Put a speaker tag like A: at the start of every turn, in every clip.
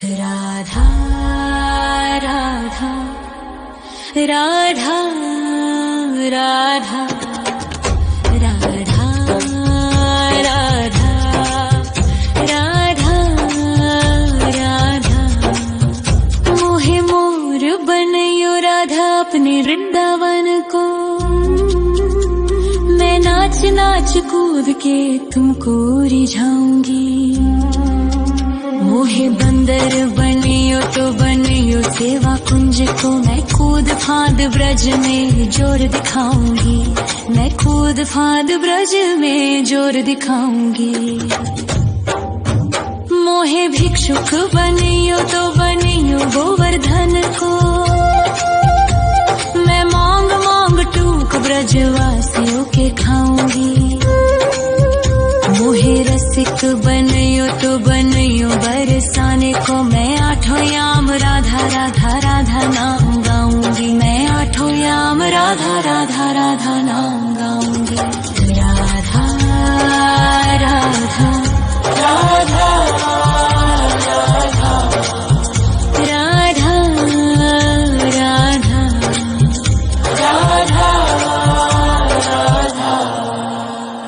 A: राधा राधा राधा राधा राधा राधा राधा राधा मोहे मोर बनयो राधा अपने वृंदावन को। मैं नाच नाच कूद के तुमको रिझाऊंगी। मोहे बंदर बनियो तो बनियो सेवा कुंज को। मैं कूद फांद ब्रज में जोर दिखाऊंगी। मैं कूद फांद ब्रज में जोर दिखाऊंगी। मोहे भिक्षुक बनियो तो बनियो गोवर्धन को। मैं मांग मांग टूक ब्रजवासियों के खाऊंगी। मोहे रसिक बनियो तो बनियो बरसाने को। मैं आठों याम राधा राधा राधा नाम गाऊंगी। मैं आठों याम राधा राधा राधा नाम गाऊंगी। राधा राधा राधा राधा राधा राधा राधा।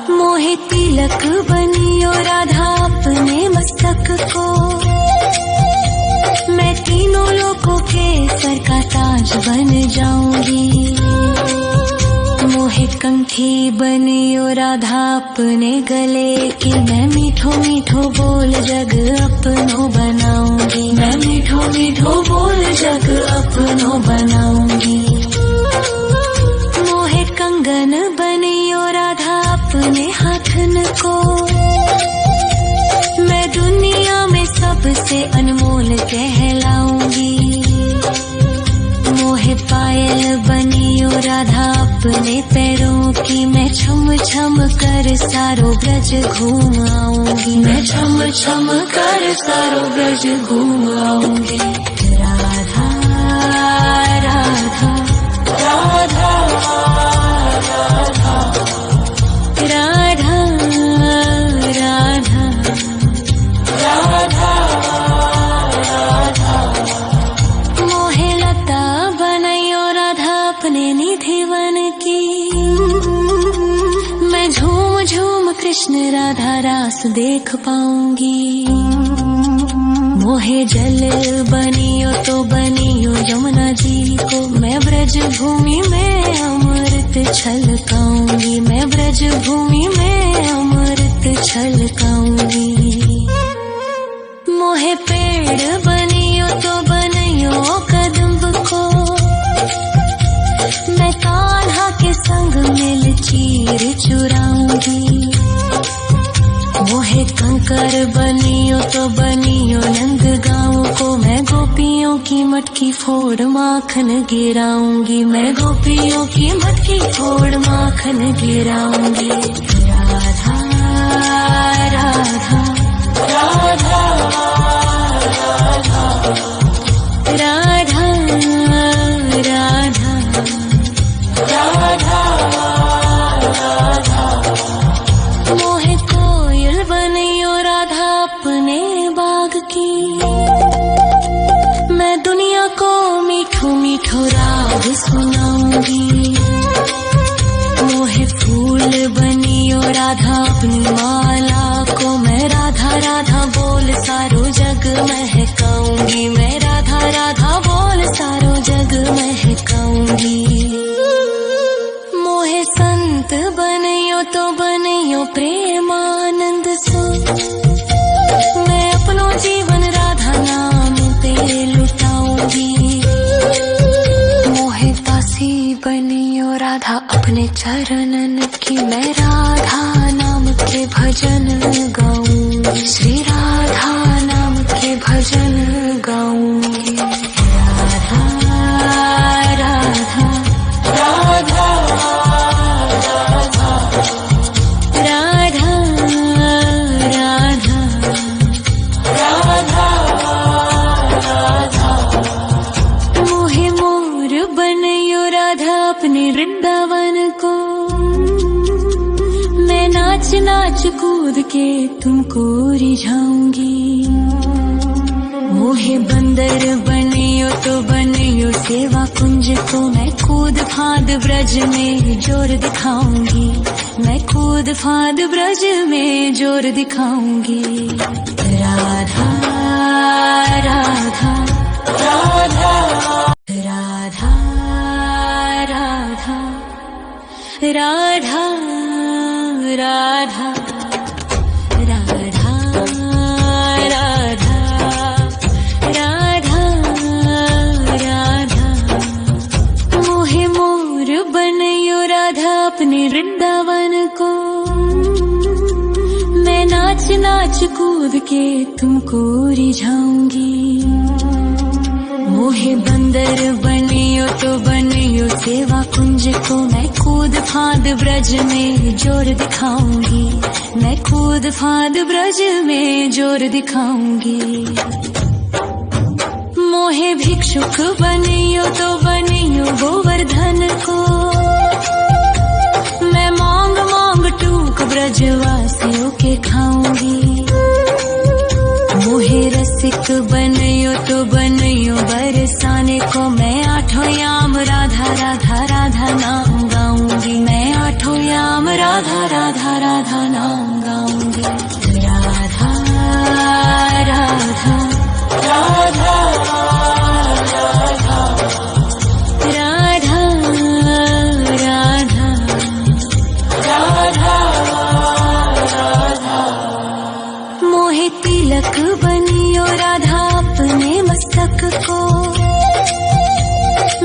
A: मोहे तिलक बनियो राधा अपने मस्तक को। मैं तीनों लोगों के सर का ताज बन जाऊंगी। मोहे कंठी बनियो राधा अपने गले की। मैं मीठो मीठो बोल जग अपनो बनाऊंगी। मैं मीठो मीठो बोल जग अपनो बनाऊंगी। मोहे कंगन बनियो राधा अपने हाथन को। मैं दुनिया में सबसे अनमोल कहलाऊंगी। मोहे पायल बनियो राधा अपने पैरों की। मैं छम छम कर सारो ब्रज घूम आऊंगी। मैं छम छम कर सारो ब्रज घूम आऊंगी। राधा राधा राधा राधा राधा राधा राधा। मोहे लता बनयो राधा अपने निधि वन की। मैं झूम झूम कृष्ण राधा रास देख पाऊंगी। मोहे जल बनियो तो बनियो यमुना जी को। मैं ब्रज भूमि में अमृत छलकाऊंगी। मैं ब्रज भूमि में अमृत छलकाऊंगी। मोहे पेड़ बनियो तो बनियो कदम्ब को। मैं कान्हा के संग मिल चीर चुराऊंगी। मोहे कंकर बनियो तो बनियो नंद गाँव को। मैं गोपियों की मटकी फोड़ माखन गिराऊंगी। मैं गोपियों की मटकी फोड़ माखन गिराऊंगी। राधा राधा राधा राधा राधा राधा राधा। मोहे कोयल बनियो राधा अपने बाग की। मैं दुनिया को मीठो मीठो राग सुनाऊंगी। मोहे फूल बनियो राधा अपनी माला को। मैं राधा राधा बोल सारो जग महकाऊंगी। मैं राधा राधा बोल सारो जग महकाऊंगी। मोहे संत बनियो तो बनियो प्रेमानंद सो। मैं अपनो जीवन राधा नाम पे लुटाऊंगी। मोहे दासी बनियो राधा अपने चरणन की। मैं राधा नाम के भजन गाऊंगी। श्री राधा नाम के भजन गाऊंगी। राधा राधा राधा राधा राधा राधा। मोहे मोर बनयो राधा अपने वृंदावन को। मैं नाच नाच कूद के तुमको रिझाऊंगी। मोहे बंदर बनियो तो बनियो सेवा कुंज को, मैं कूद फाद ब्रज में जोर दिखाऊंगी, मैं कूद फाद ब्रज में जोर दिखाऊंगी। राधा राधा राधा राधा राधा राधा राधा राधा राधा राधा। मोहे मोर बनयो राधा अपने वृंदावन को, मैं नाच नाच कूद के तुमको रिझाऊंगी। मोहे बंदर बनियो तो बनियो सेवा कुंज को, मैं कूद फाद ब्रज में जोर दिखाऊंगी, मैं कूद फाद ब्रज में जोर दिखाऊंगी। मोहे भिक्षुक बनियो तो बनियो गोवर्धन को, मैं मांग मांग टूक ब्रजवासियों के खाऊंगी। मोहे रसिक बनियो तो बनियो बरसाने को, मैं आठों याम राधा राधा राधा नाम गाऊंगी, मैं आठों याम राधा राधा राधा नाम गाऊंगी। राधा राधा राधा राधा राधा राधा राधा। मोहे तिलक बनियो राधा अपने मस्तक को,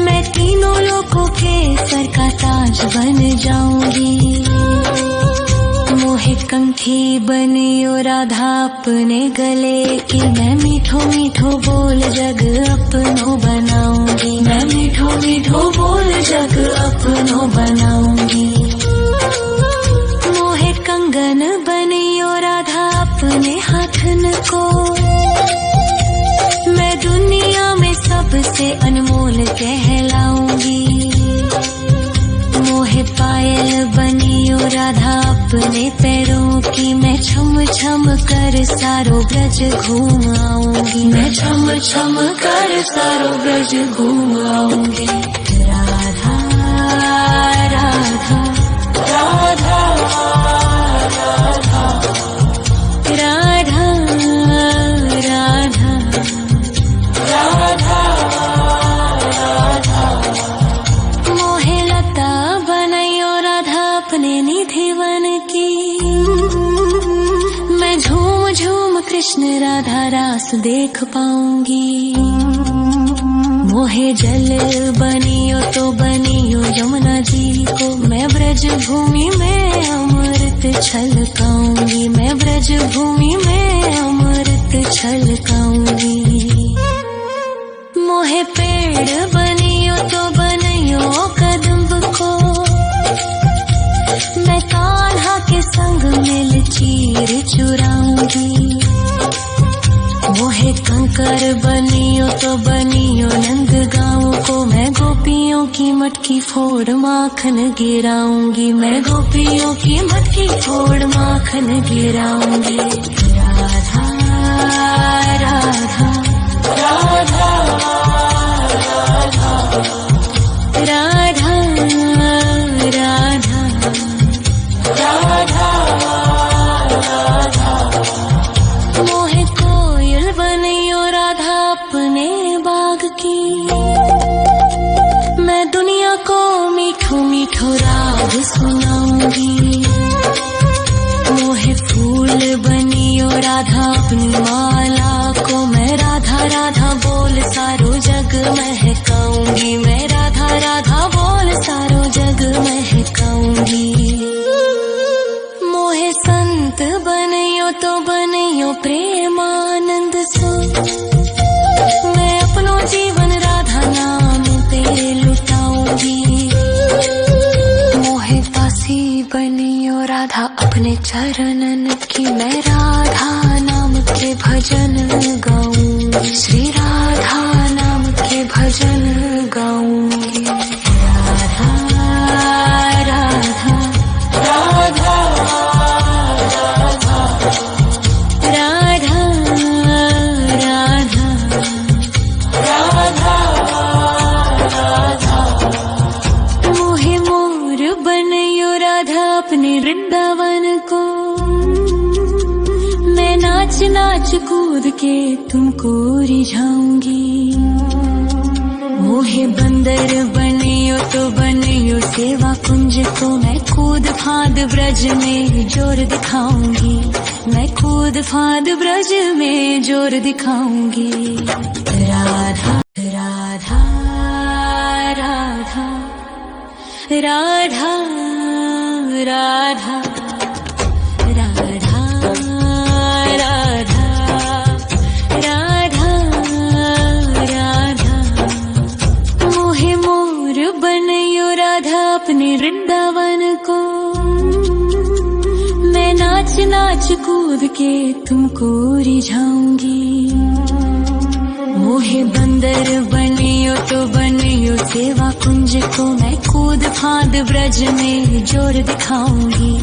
A: मैं तीनों लोगों के सर का ताज बन जाऊंगी। मोहे कंठी बनियो राधा अपने गले की, मैं मीठो मीठो बोल जग अपनो बनाऊंगी, मैं मीठो मीठो बोल जग अपनो बनाऊंगी। मोहे कंगन बनियो राधा अपने हाथन को, मैं दुनिया में सबसे अनमोल कहलाऊंगी। मोहे पायल बनियो राधा अपने पैरों की, मैं छम छम कर सारो ब्रज घूम आऊंगी, मैं छम छम कर सारो ब्रज घूम आऊंगी। राधा राधा राधा राधा राधा राधा राधा राधा। मोहे लता बनयो राधा अपने निधि वन की, मैं झूम झूम कृष्ण राधा रास देख पाऊंगी। मोहे जल बनियो तो बनियो यमुना जी को, मैं ब्रज भूमि में अमृत छलकाऊंगी, मैं ब्रज भूमि में अमृत छलकाऊंगी। मोहे पेड़ बनियो तो बनियो कदम्ब को, मैं कान्हा के संग मिल चीर चुराऊंगी। मोहे कंकर बनियो तो बनियो नंद गाँव को, मैं गोपियों की मटकी फोड़ माखन गिराऊंगी, मैं गोपियों की मटकी फोड़ माखन गिराऊंगी। राधा राधा राधा राधा राधा राधा राधा। मोहे कोयल बनियो राधा अपने बाग की, मैं दुनिया को मीठो मीठो राग सुनाऊंगी। मोहे फूल बनियो राधा अपनी माला को, मैं राधा राधा बोल सारो जग महकाऊंगी, मैं राधा राधा बोल सारो जग महकाऊंगी। मोहे संत बनियो तो बनियो प्रेमानंद सो, मैं अपनो जीवन राधा नाम पे लुटाऊंगी। मोहे दासी बनियो राधा अपने चरणन की, मैं राधा नाम के भजन गाऊंगी, श्री राधा नाम के भजन गाऊंगी। राधा राधा राधा राधा राधा राधा कूद के तुमको रिझाऊंगी। मोहे बंदर बनियो तो बनियो सेवा कुंज को, मैं कूद फांद ब्रज में जोर दिखाऊंगी। मैं कूद फांद ब्रज में जोर दिखाऊंगी। राधा राधा राधा राधा राधा राधा राधा राधा राधा। मोहे मोर बनयो राधा अपने वृंदावन को, मैं नाच नाच कूद के तुमको रिझाऊंगी। मोहे बंदर बनियो तो बनियो सेवा कुंज को, मैं कूद फांद ब्रज में जोर दिखाऊंगी।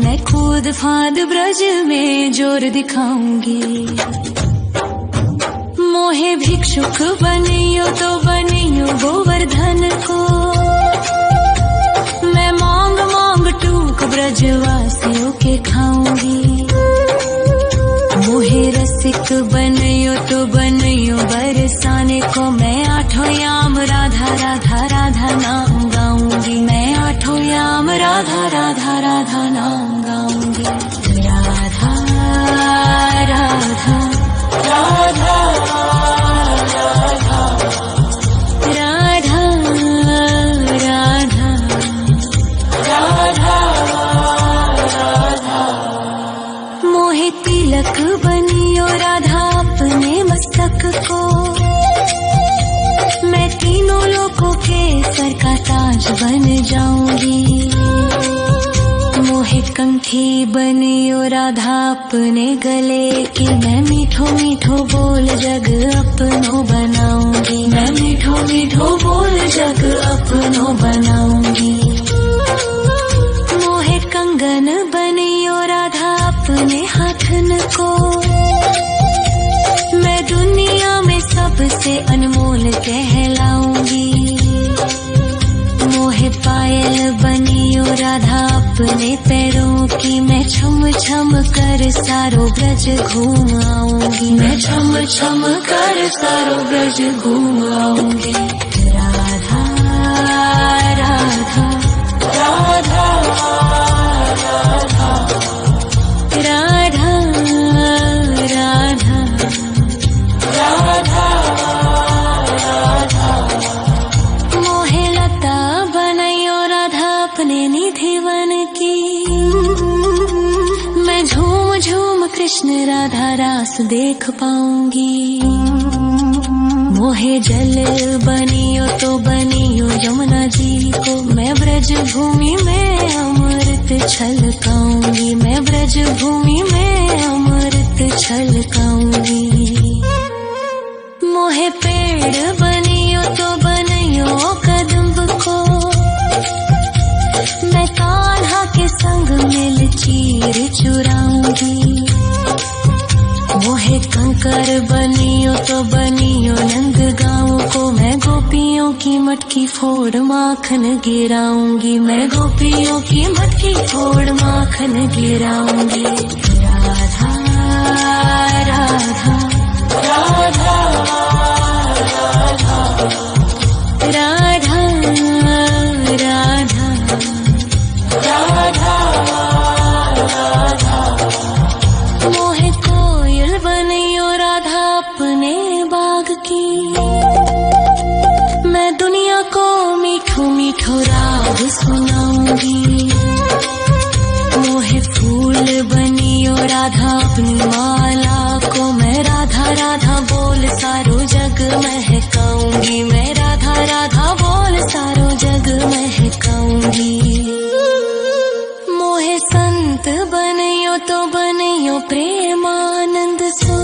A: मैं कूद फांद ब्रज में जोर दिखाऊंगी। मोहे भिक्षुक बनियो तो बनियो गोवर्धन को, मैं मांग मांग टूक ब्रजवासियों के खाऊंगी। मोहे रसिक बनियो तो बनियो बरसाने को, मैं आठों याम राधा राधा राधा नाम गाऊंगी। मैं आठों याम राधा राधा राधा नाम गाऊंगी। राधा राधा राधा राधा राधा राधा राधा। मोहे तिलक बनियो राधा अपने मस्तक को, मैं तीनों लोगों के सर का ताज बन जाऊंगी। मोहे कंठी बनियो राधा अपने गले की, मैं मीठो मीठो बोल जग अपनो बनाऊंगी। मैं मीठो मीठो बोल जग अपनो बनाऊंगी। मोहे कंगन बनियो राधा अपने हाथन को, मैं दुनिया में सबसे अनमोल कहलाऊंगी। मोहे पायल बनियो राधा अपने पैरों की, मैं छम छम कर सारो ब्रज घूम आऊंगी। मैं छम छम कर सारो ब्रज घूम आऊंगी। राधा राधा राधा राधा राधा राधा राधा। मोहे लता बनयो राधा अपने निधिवन की, मैं झूम झूम कृष्ण राधा रास देख पाऊंगी। मोहे जल बनियो तो बनियो यमुना जी को, मैं ब्रज भूमि में अमृत छलकाऊंगी। मैं ब्रज भूमि में अमृत छलकाऊंगी। मोहे पेड़ बनियो तो बनियो कदम्ब को, मैं कान्हा के संग मिल चीर चुराऊंगी। मोहे कंकर बनियो तो बनियो नंद गाँव को, मैं गोपियों की मटकी फोड़ माखन गिराऊंगी। मैं गोपियों की मटकी फोड़ माखन गिराऊंगी। राधा राधा राधा राधा राधा राधा राधा। मोहे कोयल बनियो राधा अपने बाग की, मैं दुनिया को मीठो मीठो राग सुनाऊंगी। मोहे फूल बनियो राधा अपनी माला को, मैं राधा राधा बोल सारो जग महकाऊंगी। मैं राधा राधा बोल सारो जग महकाऊंगी। मोहे संत बनियो तो बनियो प्रेमानंद सो,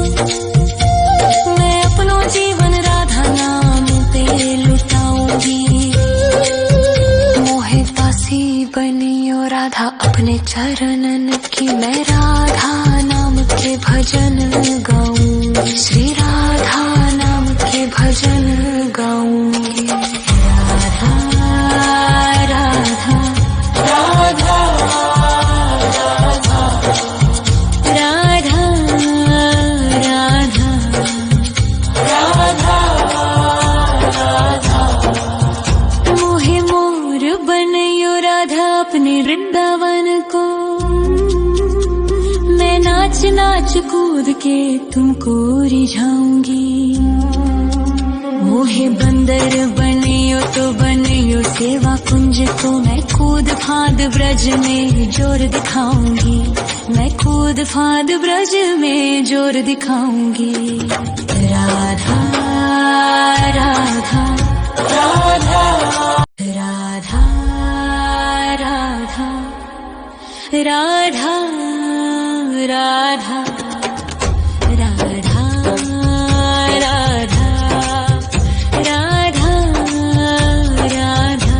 A: मैं अपनो जीवन राधा नाम पे लुटाऊंगी। मोहे दासी बनियो राधा अपने चरणन की, मैं राधा नाम के भजन गाऊंगी। श्री राधा नाम के भजन गाऊंगी। राधा राधा राधा राधा राधा राधा नाच कूद के तुमको रिझाऊंगी। मोहे बंदर बनियो तो बनियो सेवा कुंज को, मैं कूद फांद ब्रज में जोर दिखाऊंगी। मैं कूद फांद ब्रज में जोर दिखाऊंगी। राधा राधा राधा राधा राधा राधा राधा राधा राधा राधा राधा।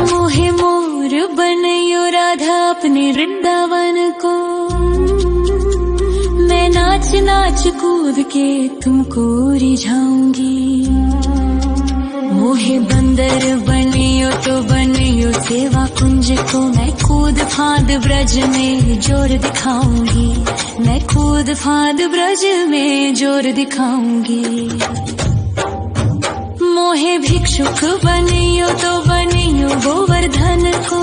A: मोहे मोर बनयो राधा अपने वृंदावन को, मैं नाच नाच कूद के तुमको रिझाऊंगी। मोहे बंदर बनियो तो बनियो सेवा कुंज को, मैं कूद फांद ब्रज में जोर दिखाऊंगी। मैं कूद फांद ब्रज में जोर दिखाऊंगी। मोहे भिक्षुक बनियो तो बनियो गोवर्धन को,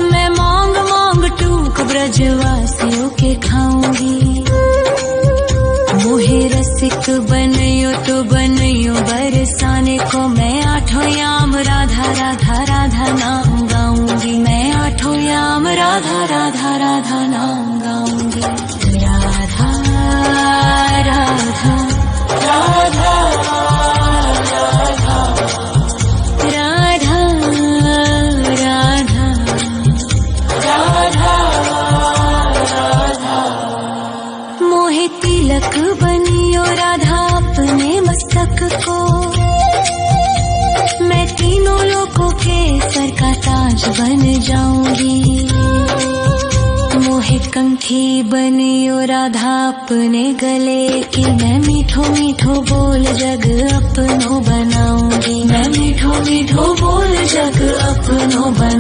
A: मैं मांग मांग टूक ब्रजवासियों के खाऊंगी। मोहे रसिक बनियो तो बनियो बरसाने को, मैं आठों याम राधा राधा राधा नाम गाऊंगी। मैं आठों याम राधा राधा राधा नाम गाऊंगी। राधा राधा राधा राधा राधा राधा राधा। मोहे तिलक बनियो राधा अपने मस्तक को, मैं तीनों लोगों के सर का ताज बन जाऊंगी। मोहे कंठी बनियो राधा अपने गले की, मैं मीठो मीठो बोल जग अपनो बनाऊंगी। मैं मीठो मीठो बोल जग अपनो बना